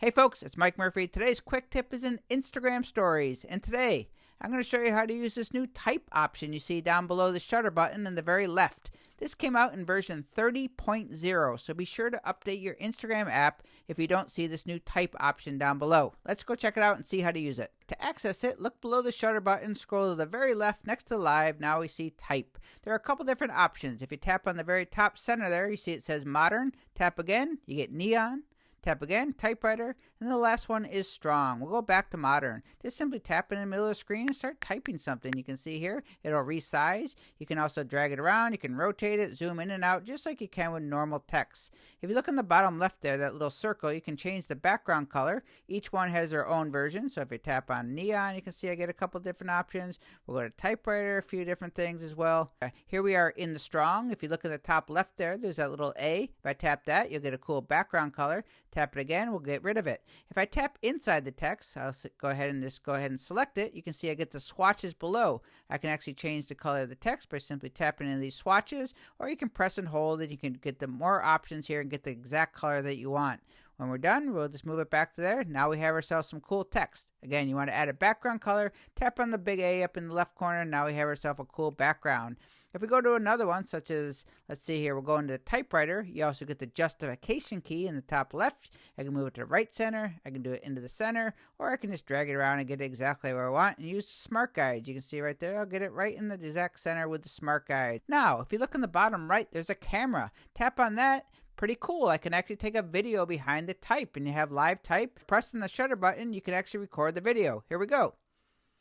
Hey folks, it's Mike Murphy. Today's quick tip is in Instagram stories. And today, I'm going to show you how to use this new type option you see down below the shutter button in the very left. This came out in version 30.0, so be sure to update your Instagram app if you don't see this new type option down below. Let's go check it out and see how to use it. To access it, look below the shutter button, scroll to the very left next to live. Now we see type. There are a couple different options. If you tap on the very top center there, you see it says modern. Tap again, you get neon. Tap again, typewriter, and the last one is strong. We'll go back to modern. Just simply tap in the middle of the screen and start typing something. You can see here, it'll resize. You can also drag it around. You can rotate it, zoom in and out, just like you can with normal text. If you look in the bottom left there, that little circle, you can change the background color. Each one has their own version. So if you tap on neon, you can see I get a couple different options. We'll go to typewriter, a few different things as well. Here we are in the strong. If you look at the top left there, there's that little A. If I tap that, you'll get a cool background color. Tap it again, we'll get rid of it. If I tap inside the text, I'll go ahead and select it. You can see I get the swatches below. I can actually change the color of the text by simply tapping in these swatches, or you can press and hold and you can get the more options here and get the exact color that you want. When we're done, we'll just move it back to there. Now we have ourselves some cool text. Again, you want to add a background color, tap on the big A up in the left corner. Now we have ourselves a cool background. If we go to another one, such as, let's see here, we'll go into the typewriter. You also get the justification key in the top left. I can move it to the right center. I can do it into the center, or I can just drag it around and get it exactly where I want and use the smart guides. You can see right there, I'll get it right in the exact center with the smart guide. Now, if you look in the bottom right, there's a camera. Tap on that. Pretty cool. I can actually take a video behind the type, and you have live type. Pressing the shutter button, you can actually record the video. Here we go.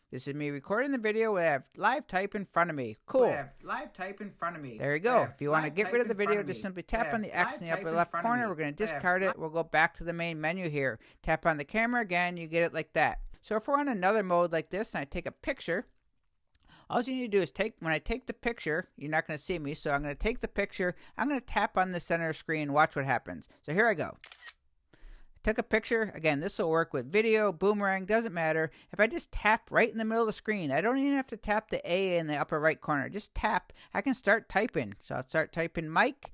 This is me recording the video. We have live type in front of me. Cool. We have live type in front of me. There you go. If you want to get rid of the video, just simply tap on the X in the upper left corner. We're going to discard it. We'll go back to the main menu here. Tap on the camera again. You get it like that. So if we're on another mode like this and I take a picture, all you need to do is when I take the picture, you're not going to see me, so I'm going to take the picture. I'm going to tap on the center screen. Watch what happens. So here I go. Took a picture. Again, this will work with video, Boomerang, doesn't matter. If I just tap right in the middle of the screen, I don't even have to tap the A in the upper right corner. Just tap. I can start typing. So I'll start typing Mike.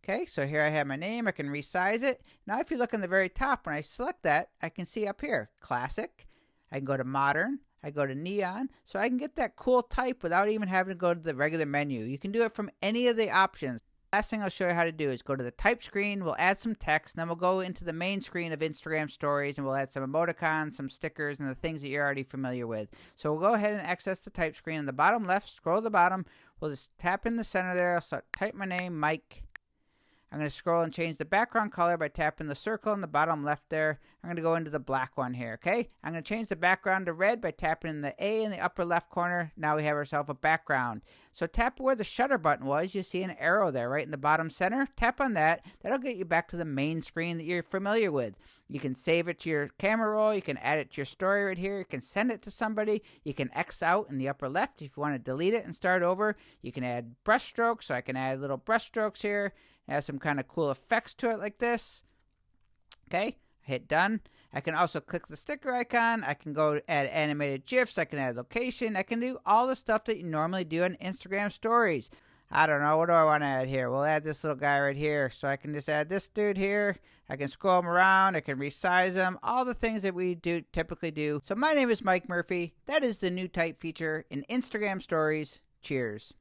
Okay, so here I have my name. I can resize it. Now if you look in the very top, when I select that, I can see up here, classic. I can go to modern. I go to neon. So I can get that cool type without even having to go to the regular menu. You can do it from any of the options. Last thing I'll show you how to do is go to the type screen, we'll add some text, and then we'll go into the main screen of Instagram stories and we'll add some emoticons, some stickers, and the things that you're already familiar with. So we'll go ahead and access the type screen. In the bottom left, scroll to the bottom, we'll just tap in the center there. I'll start type my name, Mike. I'm going to scroll and change the background color by tapping the circle in the bottom left there. I'm going to go into the black one here, okay? I'm going to change the background to red by tapping the A in the upper left corner. Now we have ourselves a background. So tap where the shutter button was. You see an arrow there right in the bottom center. Tap on that. That'll get you back to the main screen that you're familiar with. You can save it to your camera roll. You can add it to your story right here. You can send it to somebody. You can X out in the upper left if you want to delete it and start over. You can add brush strokes. So I can add little brush strokes here. Have some kind of cool effects to it like this. Okay, hit done. I can also click the sticker icon. I can go add animated gifs. I can add location. I can do all the stuff that you normally do on Instagram stories. I don't know, what do I want to add here? We'll add this little guy right here. So I can just add this dude here. I can scroll him around. I can resize him. All the things that we typically do. So my name is Mike Murphy. That is the new type feature in Instagram stories. Cheers.